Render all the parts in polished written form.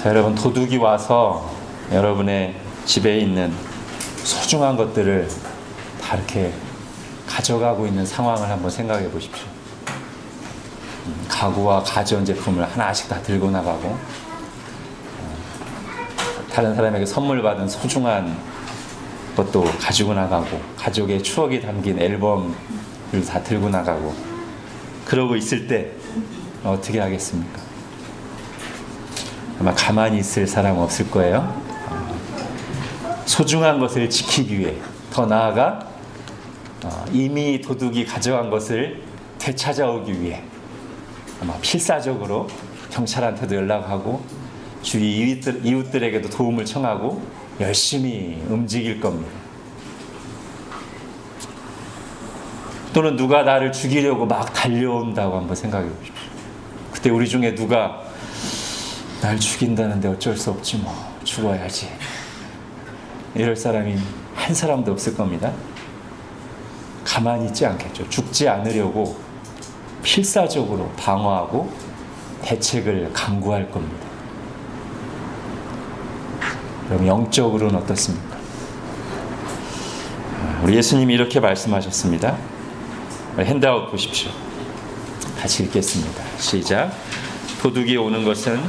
자, 여러분, 도둑이 와서 여러분의 집에 있는 소중한 것들을 다 이렇게 가져가고 있는 상황을 한번 생각해 보십시오. 가구와 가전제품을 하나씩 다 들고 나가고, 다른 사람에게 선물 받은 소중한 것도 가지고 나가고, 가족의 추억이 담긴 앨범을 다 들고 나가고, 그러고 있을 때 어떻게 하겠습니까? 아마 가만히 있을 사람 없을 거예요. 소중한 것을 지키기 위해, 더 나아가 이미 도둑이 가져간 것을 되찾아오기 위해 아마 필사적으로 경찰한테도 연락하고 주위 이웃들에게도 도움을 청하고 열심히 움직일 겁니다. 또는 누가 나를 죽이려고 막 달려온다고 한번 생각해 보십시오. 그때 우리 중에 누가 날 죽인다는데 어쩔 수 없지 뭐, 죽어야지, 이럴 사람이 한 사람도 없을 겁니다. 가만히 있지 않겠죠. 죽지 않으려고 필사적으로 방어하고 대책을 강구할 겁니다. 그럼 영적으로는 어떻습니까? 우리 예수님이 이렇게 말씀하셨습니다. 핸드아웃 보십시오. 같이 읽겠습니다. 시작. 도둑이 오는 것은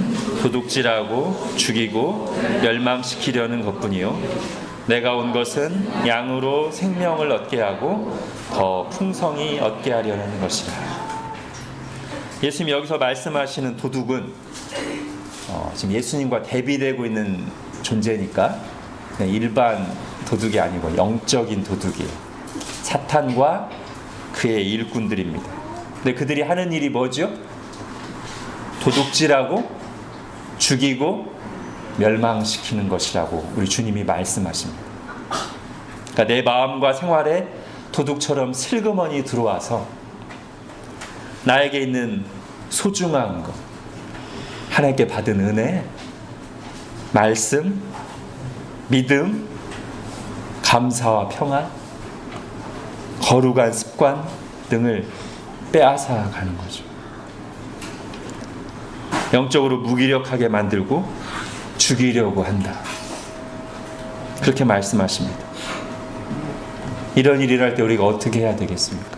도둑질하고 죽이고 멸망시키려는 것뿐이요, 내가 온 것은 양으로 생명을 얻게 하고 더 풍성히 얻게 하려는 것이라. 예수님이 여기서 말씀하시는 도둑은 지금 예수님과 대비되고 있는 존재니까 그냥 일반 도둑이 아니고 영적인 도둑이에요. 사탄과 그의 일꾼들입니다. 근데 그들이 하는 일이 뭐죠? 도둑질하고 죽이고 멸망시키는 것이라고 우리 주님이 말씀하십니다. 그러니까 내 마음과 생활에 도둑처럼 슬그머니 들어와서 나에게 있는 소중한 것, 하나님께 받은 은혜, 말씀, 믿음, 감사와 평안, 거룩한 습관 등을 빼앗아 가는 거죠. 영적으로 무기력하게 만들고 죽이려고 한다, 그렇게 말씀하십니다. 이런 일을 할 때 우리가 어떻게 해야 되겠습니까?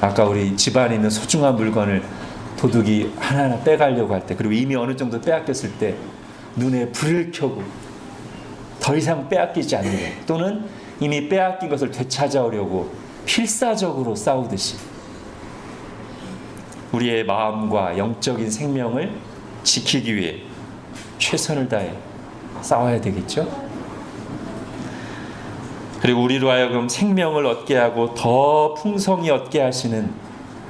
아까 우리 집안에 있는 소중한 물건을 도둑이 하나하나 빼가려고 할 때, 그리고 이미 어느 정도 빼앗겼을 때 눈에 불을 켜고 더 이상 빼앗기지 않으려고, 또는 이미 빼앗긴 것을 되찾아오려고 필사적으로 싸우듯이 우리의 마음과 영적인 생명을 지키기 위해 최선을 다해 싸워야 되겠죠? 그리고 우리로 하여금 생명을 얻게 하고 더 풍성히 얻게 하시는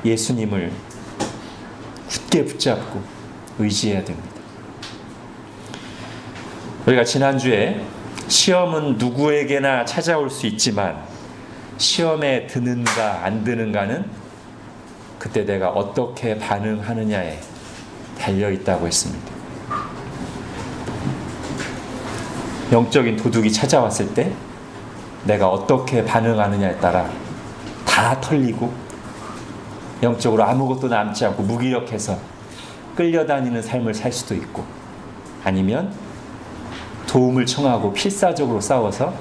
예수님을 굳게 붙잡고 의지해야 됩니다. 우리가 지난주에 시험은 누구에게나 찾아올 수 있지만 시험에 드는가 안 드는가는 그때 내가 어떻게 반응하느냐에 달려있다고 했습니다. 영적인 도둑이 찾아왔을 때 내가 어떻게 반응하느냐에 따라 다 털리고 영적으로 아무것도 남지 않고 무기력해서 끌려다니는 삶을 살 수도 있고, 아니면 도움을 청하고 필사적으로 싸워서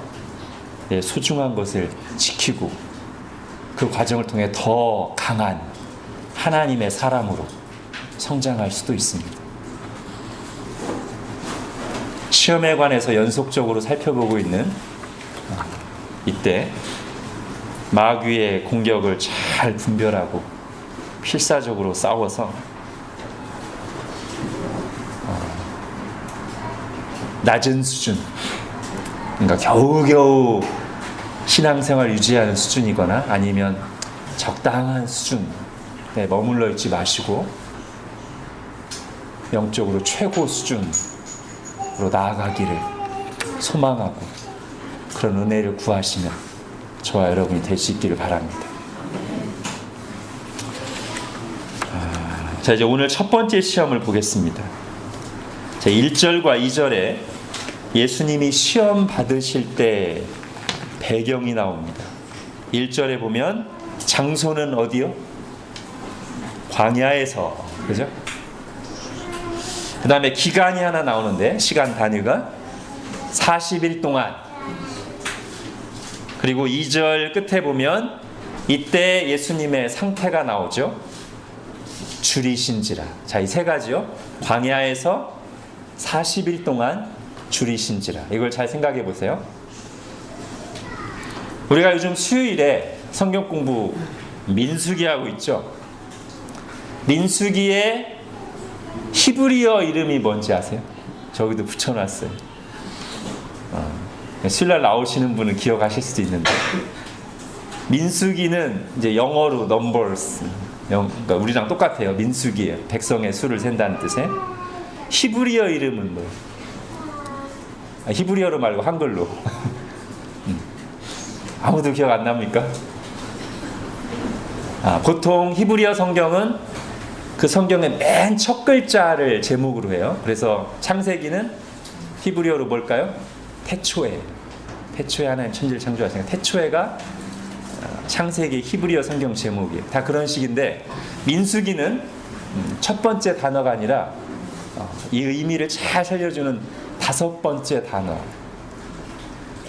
내 소중한 것을 지키고 그 과정을 통해 더 강한 하나님의 사람으로 성장할 수도 있습니다. 시험에 관해서 연속적으로 살펴보고 있는 이때 마귀의 공격을 잘 분별하고 필사적으로 싸워서 낮은 수준, 그러니까 겨우겨우 신앙생활 유지하는 수준이거나 아니면 적당한 수준에 머물러 있지 마시고 영적으로 최고 수준으로 나아가기를 소망하고 그런 은혜를 구하시는 저와 여러분이 될 수 있기를 바랍니다. 자, 이제 오늘 첫 번째 시험을 보겠습니다. 자, 1절과 2절에 예수님이 시험 받으실 때 배경이 나옵니다. 1절에 보면 장소는 어디요? 광야에서, 그죠? 그 다음에 기간이 하나 나오는데, 시간 단위가 40일 동안. 그리고 2절 끝에 보면 이때 예수님의 상태가 나오죠. 줄이신지라. 자, 이 세 가지요. 광야에서 40일 동안 줄이신지라. 이걸 잘 생각해 보세요. 우리가 요즘 수요일에 성경 공부 민수기 하고 있죠. 민수기의 히브리어 이름이 뭔지 아세요? 저기도 붙여놨어요. 수요일날 나오시는 분은 기억하실 수도 있는데, 민수기는 이제 영어로 numbers, 그러니까 우리랑 똑같아요. 민수기예요. 백성의 수를 센다는 뜻에. 히브리어 이름은 뭐예요? 히브리어로 말고 한글로. 아무도 기억 안 납니까? 보통 히브리어 성경은 그 성경의 맨 첫 글자를 제목으로 해요. 그래서 창세기는 히브리어로 뭘까요? 태초에. 태초에 하나님 천지를 창조하시니까 태초에가 창세기 히브리어 성경 제목이에요. 다 그런 식인데, 민수기는 첫 번째 단어가 아니라 이 의미를 잘 살려주는 5번째 단어,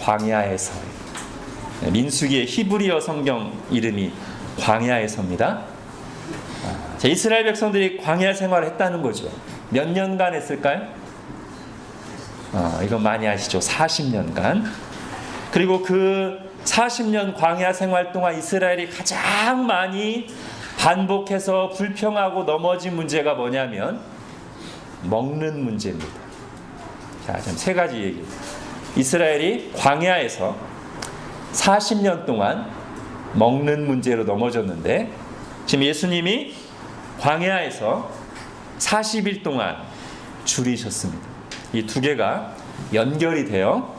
광야에서. 민수기의 히브리어 성경 이름이 광야에서입니다. 자, 이스라엘 백성들이 광야 생활을 했다는 거죠. 몇 년간 했을까요? 이건 많이 아시죠? 40년간. 그리고 그 40년 광야 생활 동안 이스라엘이 가장 많이 반복해서 불평하고 넘어진 문제가 뭐냐면 먹는 문제입니다. 자, 지금 세 가지 얘기. 이스라엘이 광야에서 40년 동안 먹는 문제로 넘어졌는데, 지금 예수님이 광야에서 40일 동안 줄이셨습니다. 이 두 개가 연결이 돼요.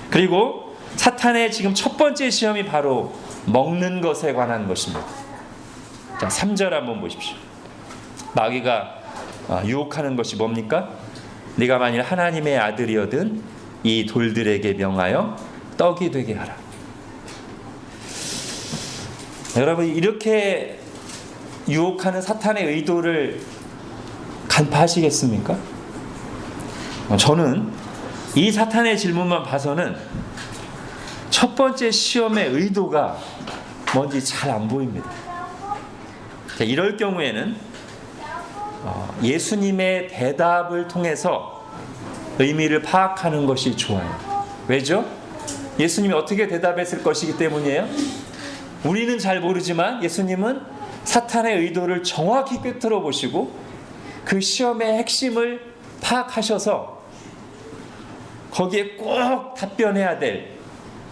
그리고 사탄의 지금 첫 번째 시험이 바로 먹는 것에 관한 것입니다. 자, 3절 한번 보십시오. 마귀가 유혹하는 것이 뭡니까? 네가 만일 하나님의 아들이거든 이 돌들에게 명하여 떡이 되게 하라. 여러분, 이렇게 유혹하는 사탄의 의도를 간파하시겠습니까? 저는 이 사탄의 질문만 봐서는 첫 번째 시험의 의도가 뭔지 잘 안 보입니다. 자, 이럴 경우에는 예수님의 대답을 통해서 의미를 파악하는 것이 좋아요. 왜죠? 예수님이 어떻게 대답했을 것이기 때문이에요. 우리는 잘 모르지만 예수님은 사탄의 의도를 정확히 꿰뚫어 보시고 그 시험의 핵심을 파악하셔서 거기에 꼭 답변해야 될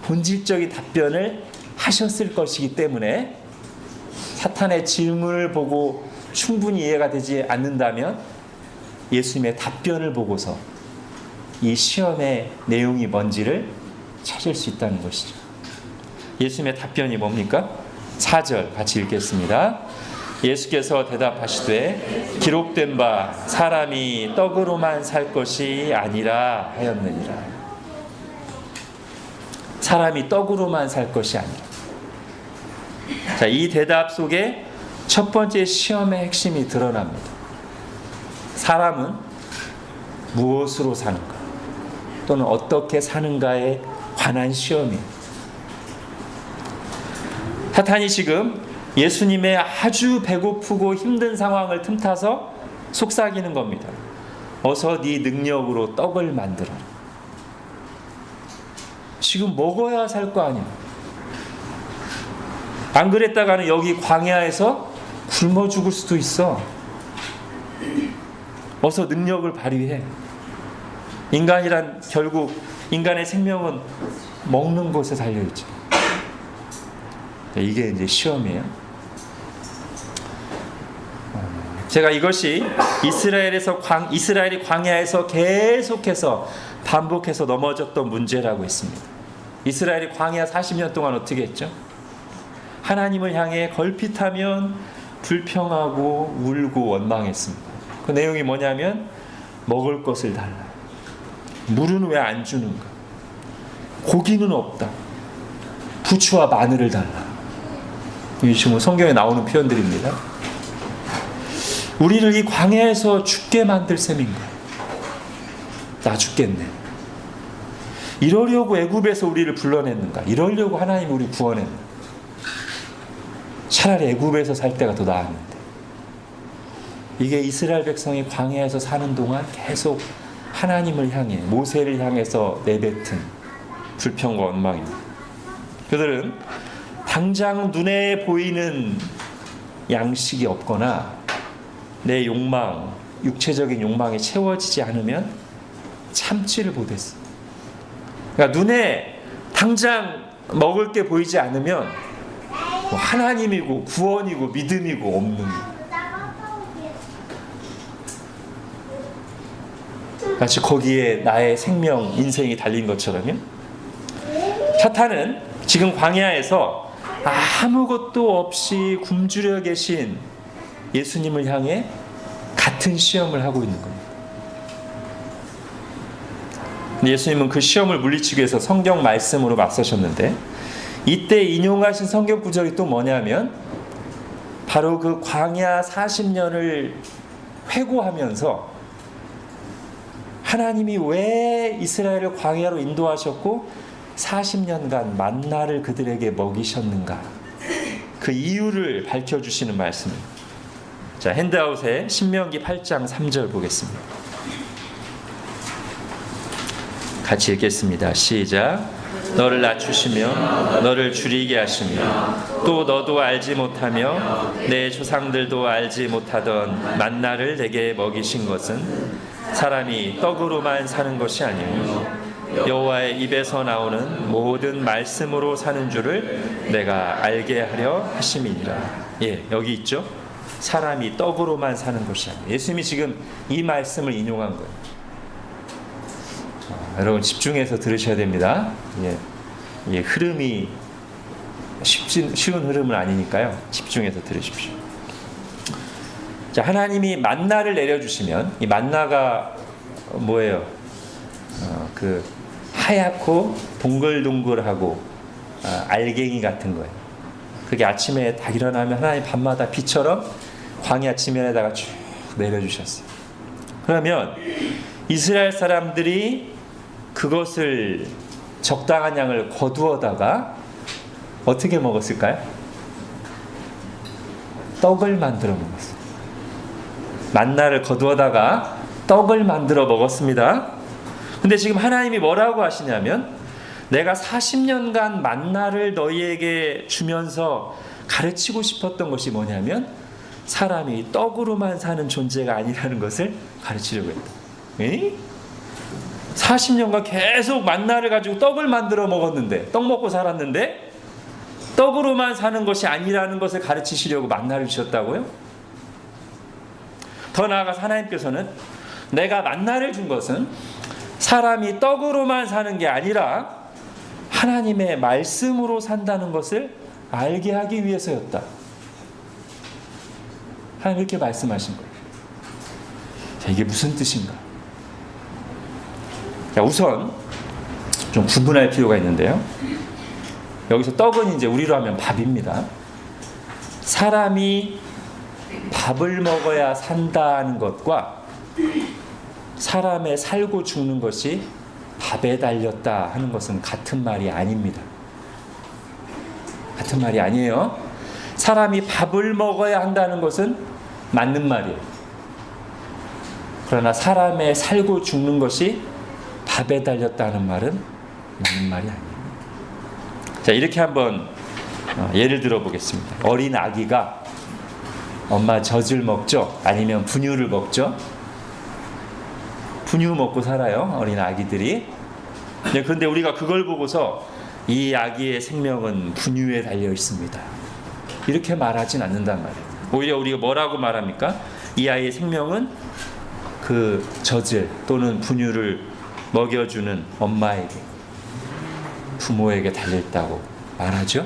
본질적인 답변을 하셨을 것이기 때문에 사탄의 질문을 보고 충분히 이해가 되지 않는다면 예수님의 답변을 보고서 이 시험의 내용이 뭔지를 찾을 수 있다는 것이죠. 예수님의 답변이 뭡니까? 4절 같이 읽겠습니다. 예수께서 대답하시되 기록된 바 사람이 떡으로만 살 것이 아니라 하였느니라. 사람이 떡으로만 살 것이 아니라. 자, 이 대답 속에 첫 번째 시험의 핵심이 드러납니다. 사람은 무엇으로 사는가 또는 어떻게 사는가에 관한 시험이에요. 사탄이 지금 예수님의 아주 배고프고 힘든 상황을 틈타서 속삭이는 겁니다. 어서 네 능력으로 떡을 만들어라. 지금 먹어야 살 거 아니야. 안 그랬다가는 여기 광야에서 굶어 죽을 수도 있어. 어서 능력을 발휘해. 인간이란 결국 인간의 생명은 먹는 것에 달려있죠. 이게 이제 시험이에요. 제가 이것이 이스라엘이 광야에서 계속해서 반복해서 넘어졌던 문제라고 했습니다. 이스라엘이 광야 40년 동안 어떻게 했죠? 하나님을 향해 걸핏하면 불평하고 울고 원망했습니다. 그 내용이 뭐냐면 먹을 것을 달라. 물은 왜 안 주는가? 고기는 없다. 부추와 마늘을 달라. 이 지금 성경에 나오는 표현들입니다. 우리를 이 광야에서 죽게 만들 셈인가? 나 죽겠네. 이러려고 애굽에서 우리를 불러냈는가? 이러려고 하나님이 우리 구원했는가? 차라리 애굽에서 살 때가 더 나았는데. 이게 이스라엘 백성이 광야에서 사는 동안 계속 하나님을 향해, 모세를 향해서 내뱉은 불평과 원망입니다. 그들은 당장 눈에 보이는 양식이 없거나 내 욕망, 육체적인 욕망이 채워지지 않으면 참지를 못했어. 그러니까 눈에 당장 먹을 게 보이지 않으면 뭐 하나님이고 구원이고 믿음이고 없는 거예요. 마치 거기에 나의 생명, 인생이 달린 것처럼요. 사탄은 지금 광야에서 아무것도 없이 굶주려 계신 예수님을 향해 같은 시험을 하고 있는 겁니다. 예수님은 그 시험을 물리치기 위해서 성경 말씀으로 맞서셨는데, 이때 인용하신 성경 구절이 또 뭐냐면 바로 그 광야 40년을 회고하면서 하나님이 왜 이스라엘을 광야로 인도하셨고 40년간 만나를 그들에게 먹이셨는가, 그 이유를 밝혀주시는 말씀입니다. 자, 핸드아웃에 신명기 8장 3절 보겠습니다. 같이 읽겠습니다. 시작. 너를 낮추시며 너를 줄이게 하시며 또 너도 알지 못하며 내 조상들도 알지 못하던 만나를 내게 먹이신 것은 사람이 떡으로만 사는 것이 아니요 여호와의 입에서 나오는 모든 말씀으로 사는 줄을 내가 알게 하려 하심이니라. 예, 여기 있죠. 사람이 떡으로만 사는 것이 아니에요. 예수님이 지금 이 말씀을 인용한 거예요. 여러분 집중해서 들으셔야 됩니다. 예, 흐름이 쉬운 흐름은 아니니까요. 집중해서 들으십시오. 자, 하나님이 만나를 내려주시면 이 만나가 뭐예요? 그 하얗고 동글동글하고 알갱이 같은 거예요. 그게 아침에 딱 일어나면 하나님 밤마다 비처럼 광야 지면에다가 쭉 내려주셨어요. 그러면 이스라엘 사람들이 그것을 적당한 양을 거두어다가 어떻게 먹었을까요? 떡을 만들어 먹었어요. 만나를 거두어다가 떡을 만들어 먹었습니다. 근데 지금 하나님이 뭐라고 하시냐면, 내가 40년간 만나를 너희에게 주면서 가르치고 싶었던 것이 뭐냐면 사람이 떡으로만 사는 존재가 아니라는 것을 가르치려고 했다. 에? 40년간 계속 만나를 가지고 떡을 만들어 먹었는데, 떡 먹고 살았는데 떡으로만 사는 것이 아니라는 것을 가르치시려고 만나를 주셨다고요? 더 나아가서 하나님께서는 내가 만나를 준 것은 사람이 떡으로만 사는 게 아니라 하나님의 말씀으로 산다는 것을 알게 하기 위해서였다. 하나님 이렇게 말씀하신 거예요. 자, 이게 무슨 뜻인가? 자, 우선 좀 구분할 필요가 있는데요. 여기서 떡은 이제 우리로 하면 밥입니다. 사람이 밥을 먹어야 산다는 것과 사람의 살고 죽는 것이 밥에 달렸다 하는 것은 같은 말이 아닙니다. 같은 말이 아니에요. 사람이 밥을 먹어야 한다는 것은 맞는 말이에요. 그러나 사람의 살고 죽는 것이 밥에 달렸다는 말은 맞는 말이 아니에요. 자, 이렇게 한번 예를 들어 보겠습니다. 어린 아기가 엄마 젖을 먹죠? 아니면 분유를 먹죠? 분유 먹고 살아요, 어린 아기들이. 그런데 우리가 그걸 보고서 이 아기의 생명은 분유에 달려 있습니다, 이렇게 말하진 않는단 말이에요. 오히려 우리가 뭐라고 말합니까? 이 아이의 생명은 그 젖을 또는 분유를 먹여주는 엄마에게, 부모에게 달려있다고 말하죠.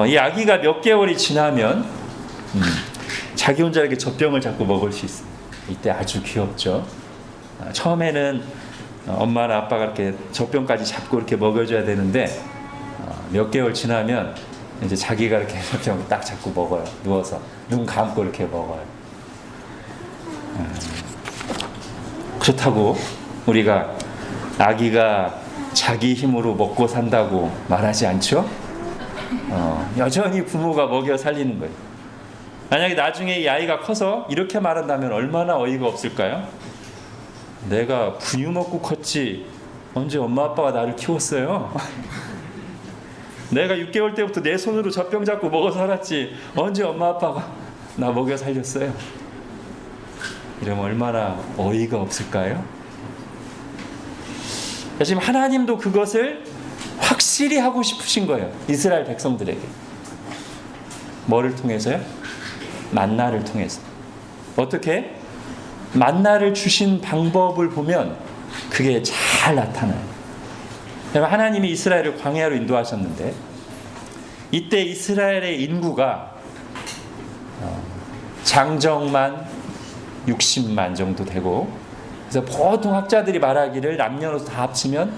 이 아기가 몇 개월이 지나면 자기 혼자 이렇게 젖병을 잡고 먹을 수 있어요. 이때 아주 귀엽죠. 처음에는 엄마나 아빠가 이렇게 젖병까지 잡고 이렇게 먹여줘야 되는데 몇 개월 지나면 이제 자기가 이렇게 병 딱 잡고 먹어요. 누워서 눈 감고 이렇게 먹어요. 그렇다고 우리가 아기가 자기 힘으로 먹고 산다고 말하지 않죠? 여전히 부모가 먹여 살리는 거예요. 만약에 나중에 이 아이가 커서 이렇게 말한다면 얼마나 어이가 없을까요? 내가 분유 먹고 컸지 언제 엄마 아빠가 나를 키웠어요? 내가 6개월 때부터 내 손으로 젖병 잡고 먹어 살았지 언제 엄마 아빠가 나 먹여 살렸어요? 이러면 얼마나 어이가 없을까요? 지금 하나님도 그것을 확실히 하고 싶으신 거예요. 이스라엘 백성들에게. 뭐를 통해서요? 만나를 통해서. 어떻게? 만나를 주신 방법을 보면 그게 잘 나타나요. 하나님이 이스라엘을 광야로 인도하셨는데 이때 이스라엘의 인구가 장정만 60만 정도 되고, 그래서 보통 학자들이 말하기를 남녀노소 다 합치면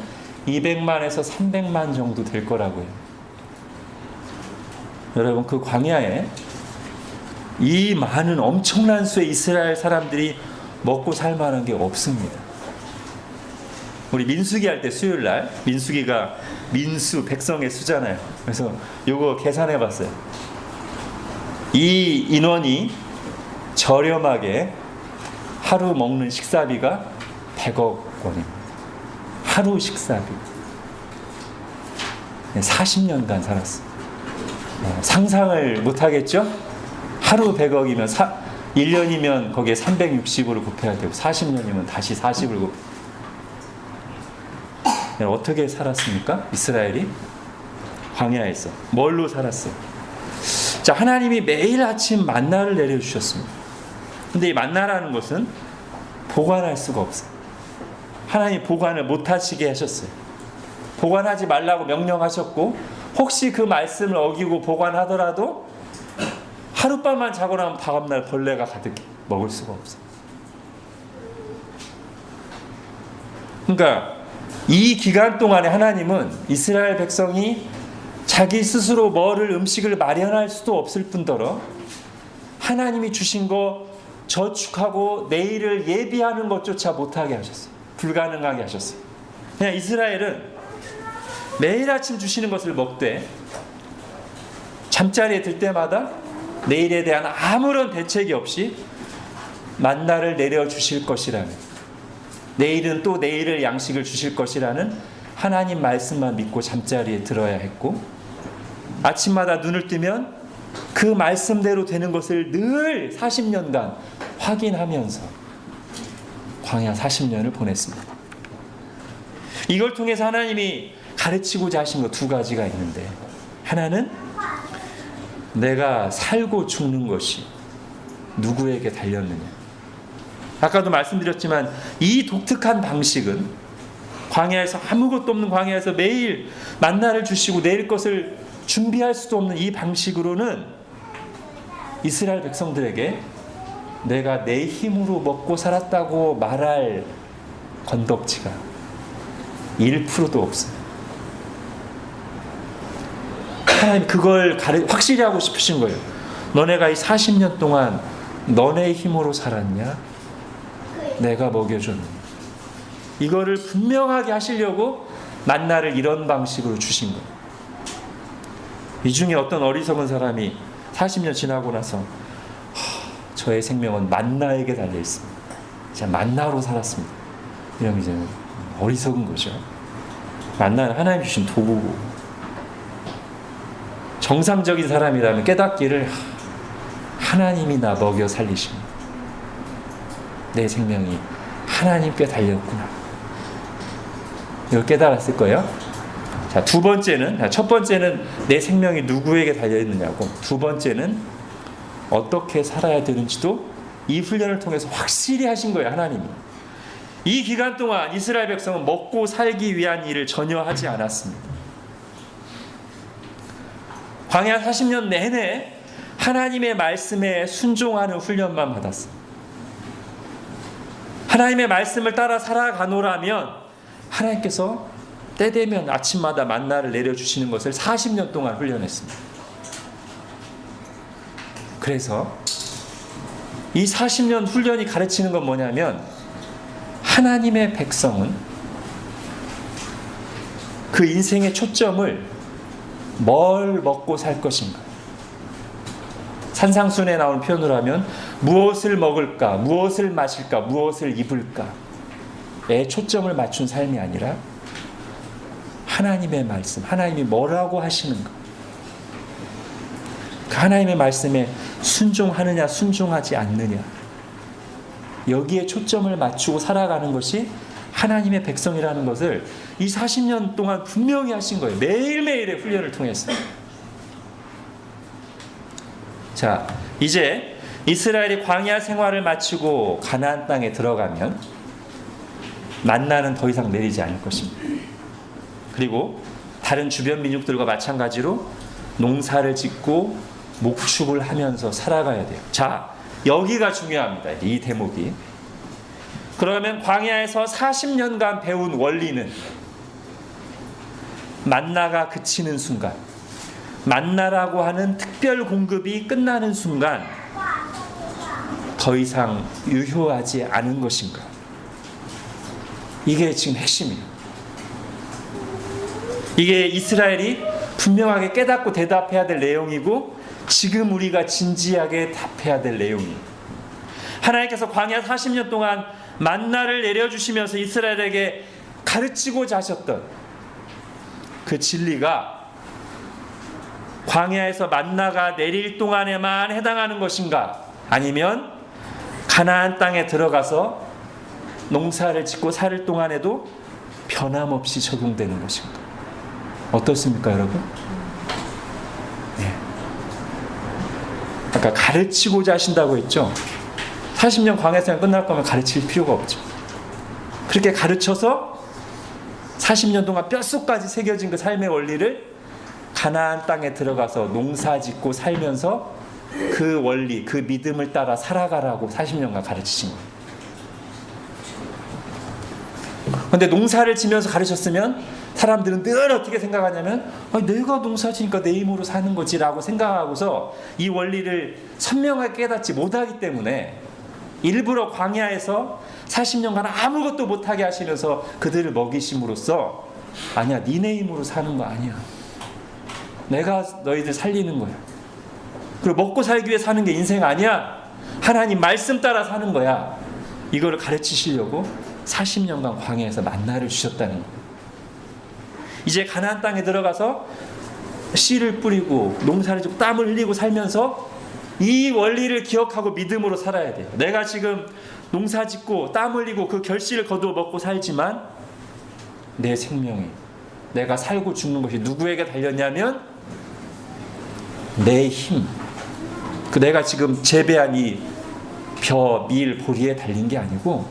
200만에서 300만 정도 될 거라고요. 여러분, 그 광야에 이 많은 엄청난 수의 이스라엘 사람들이 먹고 살 만한 게 없습니다. 우리 민수기 할 때 수요일 날, 민수기가 민수 백성의 수잖아요. 그래서 요거 계산해 봤어요. 이 인원이 저렴하게 하루 먹는 식사비가 100억 원입니다. 하루 식사비. 40년간 살았어요. 상상을 못 하겠죠? 하루 100억이면 1년이면 거기에 360으로 곱해야 되고 40년이면 다시 40을 곱해야 어떻게 살았습니까? 이스라엘이 광야에서 뭘로 살았어요? 자, 하나님이 매일 아침 만나를 내려주셨습니다. 근데 이 만나라는 것은 보관할 수가 없어요. 하나님이 보관을 못하시게 하셨어요. 보관하지 말라고 명령하셨고, 혹시 그 말씀을 어기고 보관하더라도 하룻밤만 자고 나면 다음날 벌레가 가득해 먹을 수가 없어요. 그러니까 이 기간 동안에 하나님은 이스라엘 백성이 자기 스스로 뭐를 음식을 마련할 수도 없을 뿐더러 하나님이 주신 거 저축하고 내일을 예비하는 것조차 못하게 하셨어요. 불가능하게 하셨어요. 그냥 이스라엘은 매일 아침 주시는 것을 먹되 잠자리에 들 때마다 내일에 대한 아무런 대책이 없이 만나를 내려주실 것이라는, 내일은 또 내일을 양식을 주실 것이라는 하나님 말씀만 믿고 잠자리에 들어야 했고, 아침마다 눈을 뜨면 그 말씀대로 되는 것을 늘 40년간 확인하면서 광야 40년을 보냈습니다. 이걸 통해서 하나님이 가르치고자 하신 것 두 가지가 있는데, 하나는 내가 살고 죽는 것이 누구에게 달렸느냐. 아까도 말씀드렸지만 이 독특한 방식은 광야에서, 아무것도 없는 광야에서 매일 만나를 주시고 내일 것을 준비할 수도 없는 이 방식으로는 이스라엘 백성들에게 내가 내 힘으로 먹고 살았다고 말할 건덕지가 1%도 없어요. 하나님 그걸 확실히 하고 싶으신 거예요. 너네가 이 40년 동안 너네 힘으로 살았냐? 내가 먹여줬느냐? 이거를 분명하게 하시려고 만나를 이런 방식으로 주신 거예요. 이 중에 어떤 어리석은 사람이 40년 지나고 나서 저의 생명은 만나에게 달려있습니다. 제가 만나로 살았습니다. 이러면 이제 어리석은 거죠. 만나는 하나님 주신 도구고, 정상적인 사람이라면 깨닫기를 하나님이 나 먹여 살리십니다. 내 생명이 하나님께 달렸구나. 이걸 깨달았을 거예요. 자, 두 번째는, 첫 번째는 내 생명이 누구에게 달려있느냐고, 두 번째는 어떻게 살아야 되는지도 이 훈련을 통해서 확실히 하신 거예요. 하나님이. 이 기간 동안 이스라엘 백성은 먹고 살기 위한 일을 전혀 하지 않았습니다. 광야 40년 내내 하나님의 말씀에 순종하는 훈련만 받았어요. 하나님의 말씀을 따라 살아가노라면 하나님께서 때 되면 아침마다 만나를 내려주시는 것을 40년 동안 훈련했습니다. 그래서 이 40년 훈련이 가르치는 건 뭐냐면 하나님의 백성은 그 인생의 초점을 뭘 먹고 살 것인가. 산상순에 나오는 표현으로 하면 무엇을 먹을까, 무엇을 마실까, 무엇을 입을까에 초점을 맞춘 삶이 아니라 하나님의 말씀, 하나님이 뭐라고 하시는가. 그 하나님의 말씀에 순종하느냐 순종하지 않느냐, 여기에 초점을 맞추고 살아가는 것이 하나님의 백성이라는 것을 이 40년 동안 분명히 하신 거예요. 매일매일의 훈련을 통해서. 자, 이제 이스라엘이 광야 생활을 마치고 가나안 땅에 들어가면 만나는 더 이상 내리지 않을 것입니다. 그리고 다른 주변 민족들과 마찬가지로 농사를 짓고 목축을 하면서 살아가야 돼요. 자, 여기가 중요합니다. 이 대목이. 그러면 광야에서 40년간 배운 원리는 만나가 그치는 순간, 만나라고 하는 특별 공급이 끝나는 순간 더 이상 유효하지 않은 것인가. 이게 지금 핵심이에요. 이게 이스라엘이 분명하게 깨닫고 대답해야 될 내용이고 지금 우리가 진지하게 답해야 될 내용이에요. 하나님께서 광야 40년 동안 만나를 내려주시면서 이스라엘에게 가르치고자 하셨던 그 진리가 광야에서 만나가 내릴 동안에만 해당하는 것인가, 아니면 가나안 땅에 들어가서 농사를 짓고 살 동안에도 변함없이 적용되는 것인가. 어떻습니까, 여러분? 네. 아까 가르치고자 하신다고 했죠. 40년 광야 생활 끝날 거면 가르칠 필요가 없죠. 그렇게 가르쳐서 40년 동안 뼛속까지 새겨진 그 삶의 원리를 가나안 땅에 들어가서 농사 짓고 살면서 그 원리, 그 믿음을 따라 살아가라고 40년간 가르치신 거예요. 그런데 농사를 지면서 가르쳤으면 사람들은 늘 어떻게 생각하냐면 내가 농사 지니까 내 힘으로 사는 거지라고 생각하고서 이 원리를 선명하게 깨닫지 못하기 때문에 일부러 광야에서 40년간 아무것도 못하게 하시면서 그들을 먹이심으로써 아니야, 니네 힘으로 사는 거 아니야, 내가 너희들 살리는 거야, 그리고 먹고 살기 위해 사는 게 인생 아니야, 하나님 말씀 따라 사는 거야, 이거를 가르치시려고 40년간 광야에서 만나를 주셨다는 거예요. 이제 가나안 땅에 들어가서 씨를 뿌리고 농사를 짓고 땀을 흘리고 살면서 이 원리를 기억하고 믿음으로 살아야 돼요. 내가 지금 농사 짓고 땀 흘리고 그 결실을 거두어 먹고 살지만 내 생명이, 내가 살고 죽는 것이 누구에게 달렸냐면 내 힘, 그 내가 지금 재배한 이 벼, 밀, 보리에 달린 게 아니고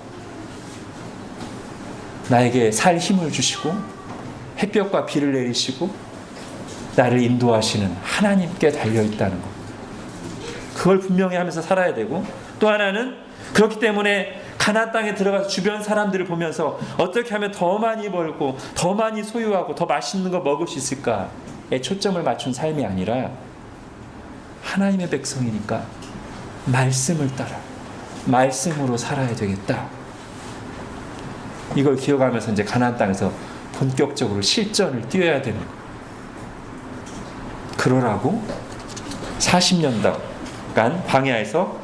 나에게 살 힘을 주시고 햇볕과 비를 내리시고 나를 인도하시는 하나님께 달려있다는 것, 그걸 분명히 하면서 살아야 되고, 또 하나는 그렇기 때문에 가나안 땅에 들어가서 주변 사람들을 보면서 어떻게 하면 더 많이 벌고 더 많이 소유하고 더 맛있는 거 먹을 수 있을까에 초점을 맞춘 삶이 아니라 하나님의 백성이니까 말씀을 따라 말씀으로 살아야 되겠다, 이걸 기억하면서 이제 가나안 땅에서 본격적으로 실전을 뛰어야 되는 거예요. 그러라고 40년간 광야에서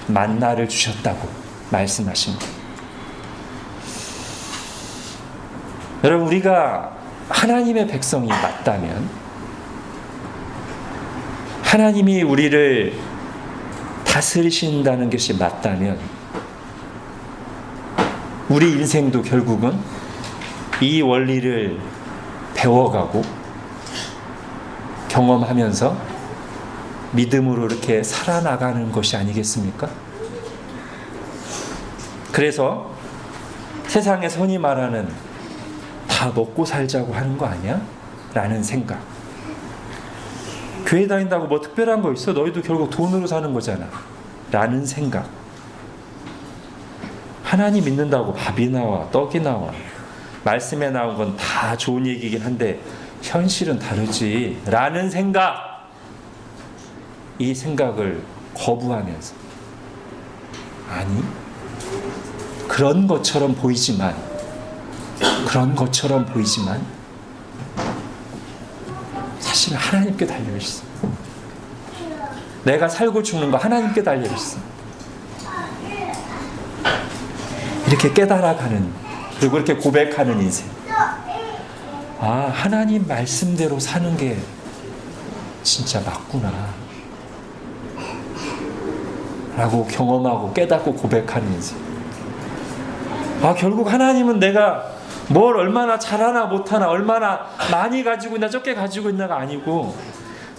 만나를 주셨다고 말씀하신 거예요. 여러분, 우리가 하나님의 백성이 맞다면, 하나님이 우리를 다스리신다는 것이 맞다면, 우리 인생도 결국은 이 원리를 배워가고 경험하면서 믿음으로 이렇게 살아나가는 것이 아니겠습니까? 그래서 세상에서 흔히 말하는 다 먹고 살자고 하는 거 아니야? 라는 생각. 교회 다닌다고 뭐 특별한 거 있어? 너희도 결국 돈으로 사는 거잖아, 라는 생각. 하나님 믿는다고 밥이 나와, 떡이 나와, 말씀에 나온 건 다 좋은 얘기긴 한데 현실은 다르지, 라는 생각. 이 생각을 거부하면서, 아니, 그런 것처럼 보이지만 사실은 하나님께 달려있어. 내가 살고 죽는 거 하나님께 달려있어. 이렇게 깨달아가는, 그리고 이렇게 고백하는 인생. 아, 하나님 말씀대로 사는 게 진짜 맞구나 라고 경험하고 깨닫고 고백하는 인생. 아, 결국 하나님은 내가 뭘 얼마나 잘하나 못하나, 얼마나 많이 가지고 있나 적게 가지고 있나가 아니고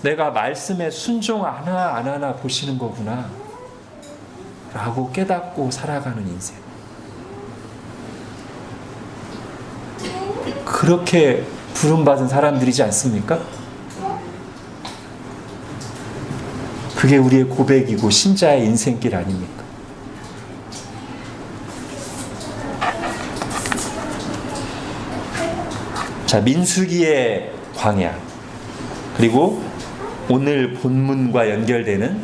내가 말씀에 순종하나 안 하나 보시는 거구나 라고 깨닫고 살아가는 인생. 그렇게 부름받은 사람들이지 않습니까? 그게 우리의 고백이고 신자의 인생길 아닙니까? 자, 민수기의 광야, 그리고 오늘 본문과 연결되는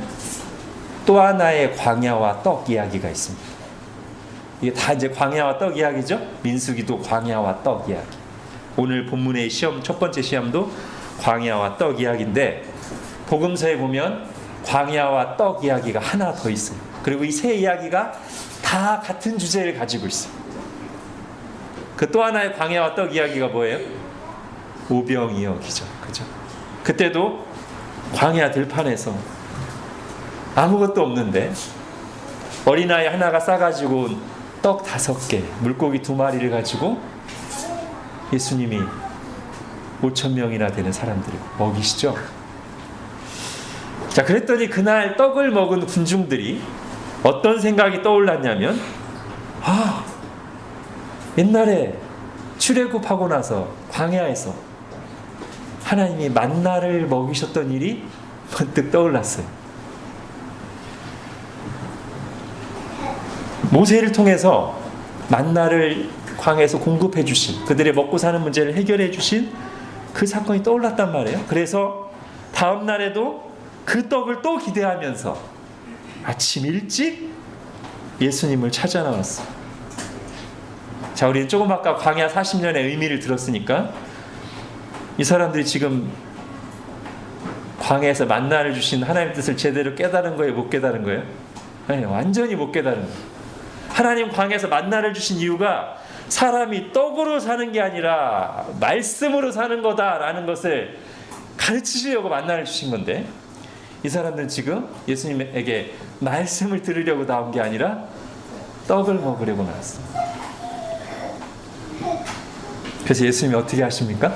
또 하나의 광야와 떡 이야기가 있습니다. 이게 다 이제 광야와 떡 이야기죠? 민수기도 광야와 떡 이야기. 오늘 본문의 시험, 첫 번째 시험도 광야와 떡 이야기인데, 복음서에 보면 광야와 떡 이야기가 하나 더 있어요. 그리고 이 세 이야기가 다 같은 주제를 가지고 있어요. 그 또 하나의 광야와 떡 이야기가 뭐예요? 오병이어기죠. 그죠? 그때도 광야 들판에서 아무것도 없는데 어린아이 하나가 싸가지고 떡 5개, 물고기 2마리를 가지고 예수님이 5,000명이나 되는 사람들을 먹이시죠. 자, 그랬더니 그날 떡을 먹은 군중들이 어떤 생각이 떠올랐냐면, 아, 옛날에 출애굽하고 나서 광야에서 하나님이 만나를 먹이셨던 일이 번뜩 떠올랐어요. 모세를 통해서 만나를 광야에서 공급해 주신, 그들의 먹고 사는 문제를 해결해 주신 그 사건이 떠올랐단 말이에요. 그래서 다음 날에도 그 떡을 또 기대하면서 아침 일찍 예수님을 찾아 나왔어요. 자, 우리는 조금 아까 광야 40년의 의미를 들었으니까 이 사람들이 지금 광야에서 만나를 주신 하나님의 뜻을 제대로 깨달은 거예요? 못 깨달은 거예요? 아니, 완전히 못 깨달은 거예요. 하나님 광야에서 만나를 주신 이유가 사람이 떡으로 사는 게 아니라 말씀으로 사는 거다라는 것을 가르치시려고 만나를 주신 건데, 이 사람들은 지금 예수님에게 말씀을 들으려고 나온 게 아니라 떡을 먹으려고 나왔어요. 그래서 예수님이 어떻게 하십니까?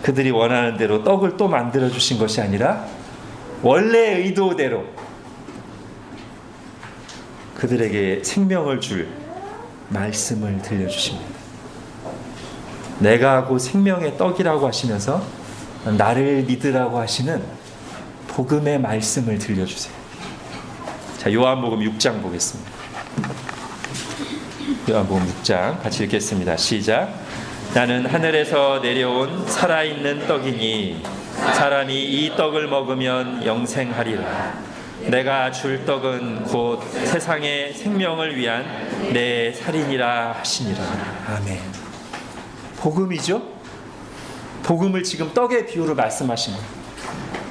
그들이 원하는 대로 떡을 또 만들어 주신 것이 아니라 원래 의도대로 그들에게 생명을 줄 말씀을 들려주십니다. 내가 하고 생명의 떡이라고 하시면서 나를 믿으라고 하시는 복음의 말씀을 들려주세요. 자, 요한복음 6장 보겠습니다. 요한복음 6장 같이 읽겠습니다. 시작. 나는 하늘에서 내려온 살아있는 떡이니 사람이 이 떡을 먹으면 영생하리라. 내가 줄 떡은 곧 세상의 생명을 위한 내 살이니라 하시니라. 아멘. 복음이죠? 복음을 지금 떡의 비유로 말씀하신 거예요.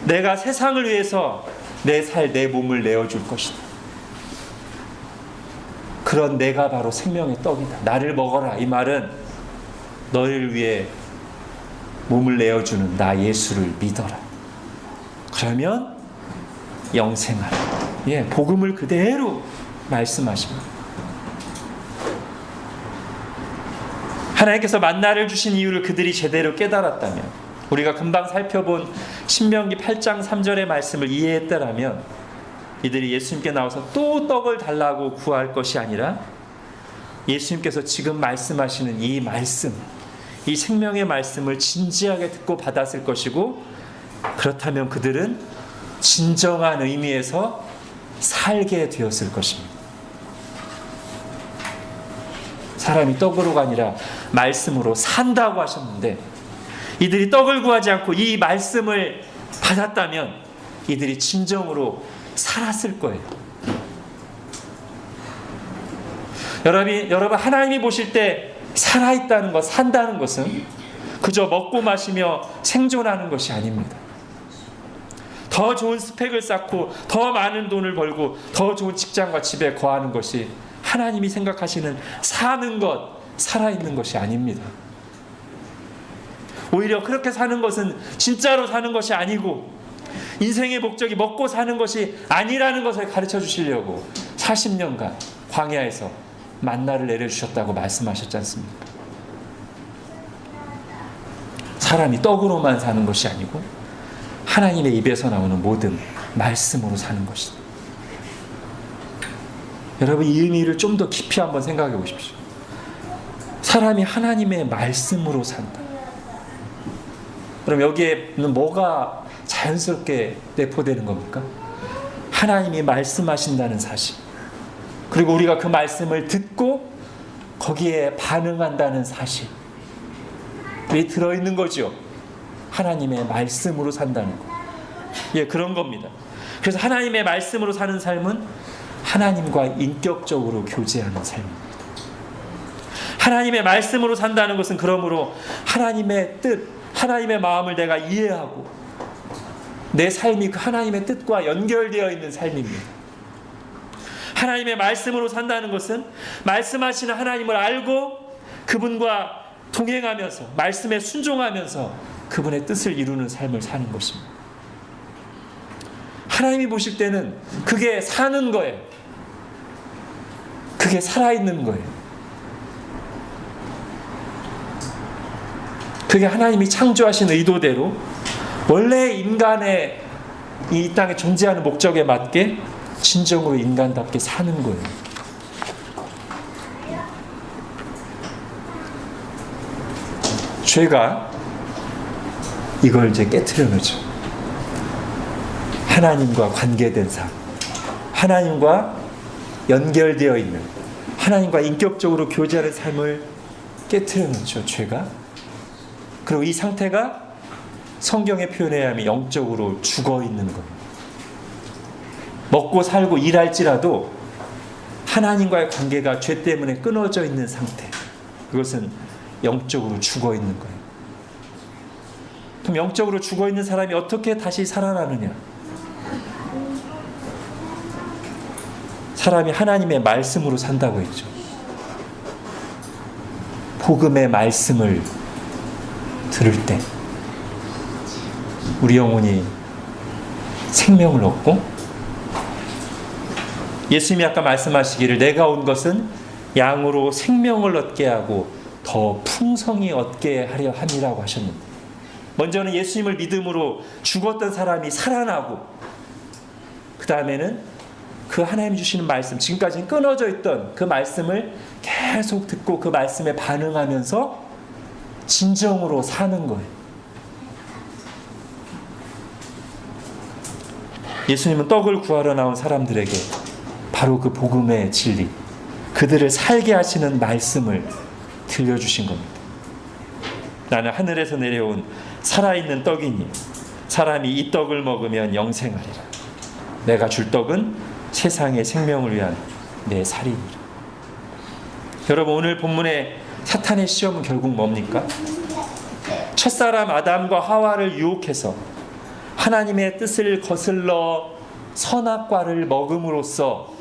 내가 세상을 위해서 내 살, 내 몸을 내어줄 것이다. 그런 내가 바로 생명의 떡이다. 나를 먹어라. 이 말은 너를 위해 몸을 내어주는 나 예수를 믿어라. 그러면 영생하라. 예, 복음을 그대로 말씀하십니다. 하나님께서 만나를 주신 이유를 그들이 제대로 깨달았다면, 우리가 금방 살펴본 신명기 8장 3절의 말씀을 이해했다라면, 이들이 예수님께 나와서 또 떡을 달라고 구할 것이 아니라 예수님께서 지금 말씀하시는 이 말씀, 이 생명의 말씀을 진지하게 듣고 받았을 것이고, 그렇다면 그들은 진정한 의미에서 살게 되었을 것입니다. 사람이 떡으로가 아니라 말씀으로 산다고 하셨는데, 이들이 떡을 구하지 않고 이 말씀을 받았다면 이들이 진정으로 살았을 거예요. 여러분 하나님이 보실 때 살아있다는 것, 산다는 것은 그저 먹고 마시며 생존하는 것이 아닙니다. 더 좋은 스펙을 쌓고 더 많은 돈을 벌고 더 좋은 직장과 집에 거하는 것이 하나님이 생각하시는 사는 것, 살아있는 것이 아닙니다. 오히려 그렇게 사는 것은 진짜로 사는 것이 아니고 인생의 목적이 먹고 사는 것이 아니라는 것을 가르쳐 주시려고 40년간 광야에서 만나를 내려주셨다고 말씀하셨지 않습니까? 사람이 떡으로만 사는 것이 아니고 하나님의 입에서 나오는 모든 말씀으로 사는 것이다. 여러분, 이 의미를 좀 더 깊이 한번 생각해 보십시오. 사람이 하나님의 말씀으로 산다. 그럼 여기에는 뭐가 자연스럽게 내포되는 겁니까? 하나님이 말씀하신다는 사실, 그리고 우리가 그 말씀을 듣고 거기에 반응한다는 사실이 들어있는 거죠. 하나님의 말씀으로 산다는 거. 예, 그런 겁니다. 그래서 하나님의 말씀으로 사는 삶은 하나님과 인격적으로 교제하는 삶입니다. 하나님의 말씀으로 산다는 것은 그러므로 하나님의 뜻, 하나님의 마음을 내가 이해하고 내 삶이 그 하나님의 뜻과 연결되어 있는 삶입니다. 하나님의 말씀으로 산다는 것은 말씀하시는 하나님을 알고 그분과 동행하면서 말씀에 순종하면서 그분의 뜻을 이루는 삶을 사는 것입니다. 하나님이 보실 때는 그게 사는 거예요. 그게 살아있는 거예요. 그게 하나님이 창조하신 의도대로 원래 인간의 이 땅에 존재하는 목적에 맞게 진정으로 인간답게 사는 거예요. 죄가 이걸 이제 깨트려 놓죠. 하나님과 관계된 삶, 하나님과 연결되어 있는, 하나님과 인격적으로 교제하는 삶을 깨트려 놓죠, 죄가. 그리고 이 상태가 성경의 표현에 의하면 영적으로 죽어 있는 거예요. 먹고 살고 일할지라도 하나님과의 관계가 죄 때문에 끊어져 있는 상태, 그것은 영적으로 죽어 있는 거예요. 그럼 영적으로 죽어 있는 사람이 어떻게 다시 살아나느냐? 사람이 하나님의 말씀으로 산다고 했죠. 복음의 말씀을 들을 때 우리 영혼이 생명을 얻고, 예수님이 아까 말씀하시기를 내가 온 것은 양으로 생명을 얻게 하고 더 풍성히 얻게 하려 함이라고 하셨는데, 먼저는 예수님을 믿음으로 죽었던 사람이 살아나고, 그 다음에는 그 하나님이 주시는 말씀, 지금까지는 끊어져 있던 그 말씀을 계속 듣고 그 말씀에 반응하면서 진정으로 사는 거예요. 예수님은 떡을 구하러 나온 사람들에게 바로 그 복음의 진리, 그들을 살게 하시는 말씀을 들려주신 겁니다. 나는 하늘에서 내려온 살아있는 떡이니 사람이 이 떡을 먹으면 영생하리라. 내가 줄 떡은 세상의 생명을 위한 내 살이니라. 여러분, 오늘 본문의 사탄의 시험은 결국 뭡니까? 첫사람 아담과 하와를 유혹해서 하나님의 뜻을 거슬러 선악과를 먹음으로써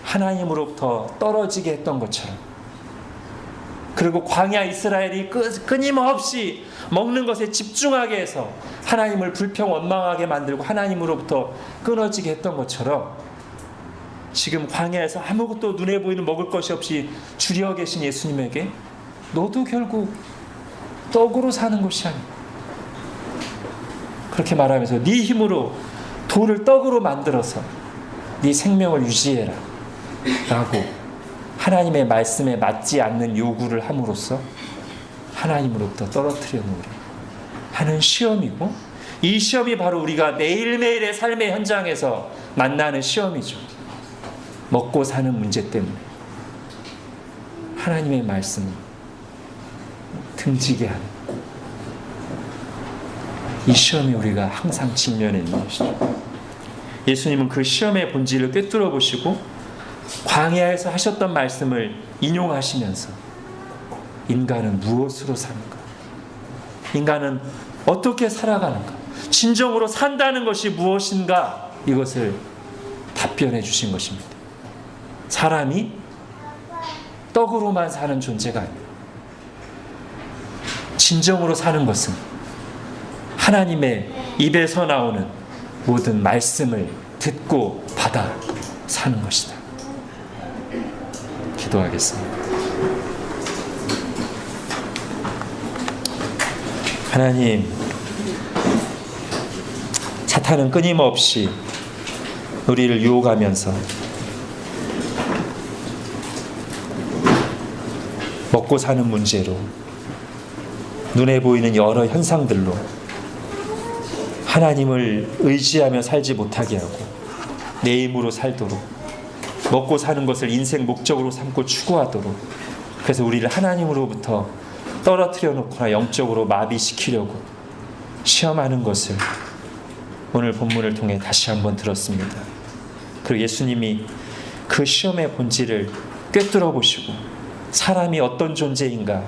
하나님으로부터 떨어지게 했던 것처럼, 그리고 광야 이스라엘이 끊임없이 먹는 것에 집중하게 해서 하나님을 불평 원망하게 만들고 하나님으로부터 끊어지게 했던 것처럼, 지금 광야에서 아무것도 눈에 보이는 먹을 것이 없이 줄여 계신 예수님에게 너도 결국 떡으로 사는 것이 아니야, 그렇게 말하면서 네 힘으로 돌을 떡으로 만들어서 네 생명을 유지해라 라고 하나님의 말씀에 맞지 않는 요구를 함으로써 하나님으로부터 떨어뜨려 놓으려 하는 시험이고, 이 시험이 바로 우리가 매일매일의 삶의 현장에서 만나는 시험이죠. 먹고 사는 문제 때문에 하나님의 말씀을 등지게 하는, 이 시험에 우리가 항상 직면해 있는 것이죠. 예수님은 그 시험의 본질을 꿰뚫어 보시고 광야에서 하셨던 말씀을 인용하시면서 인간은 무엇으로 사는가? 인간은 어떻게 살아가는가? 진정으로 산다는 것이 무엇인가? 이것을 답변해 주신 것입니다. 사람이 떡으로만 사는 존재가 아니에요. 진정으로 사는 것은 하나님의 입에서 나오는 모든 말씀을 듣고 받아 사는 것이다. 기도하겠습니다. 하나님, 사탄은 끊임없이 우리를 유혹하면서 먹고 사는 문제로, 눈에 보이는 여러 현상들로 하나님을 의지하며 살지 못하게 하고 내 힘으로 살도록, 먹고 사는 것을 인생 목적으로 삼고 추구하도록, 그래서 우리를 하나님으로부터 떨어뜨려 놓거나 영적으로 마비시키려고 시험하는 것을 오늘 본문을 통해 다시 한번 들었습니다. 그리고 예수님이 그 시험의 본질을 꿰뚫어 보시고 사람이 어떤 존재인가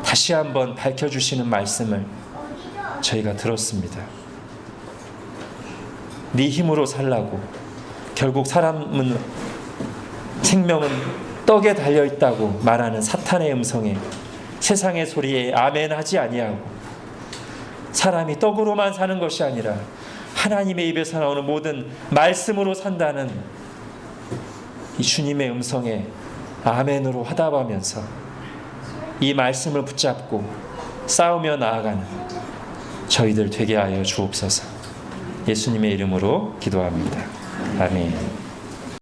다시 한번 밝혀주시는 말씀을 저희가 들었습니다. 네 힘으로 살라고, 결국 사람은, 생명은 떡에 달려있다고 말하는 사탄의 음성에, 세상의 소리에 아멘 하지 아니하고 사람이 떡으로만 사는 것이 아니라 하나님의 입에서 나오는 모든 말씀으로 산다는 이 주님의 음성에 아멘으로 화답하면서 이 말씀을 붙잡고 싸우며 나아가는 저희들 되게 하여 주옵소서. 예수님의 이름으로 기도합니다. 아멘.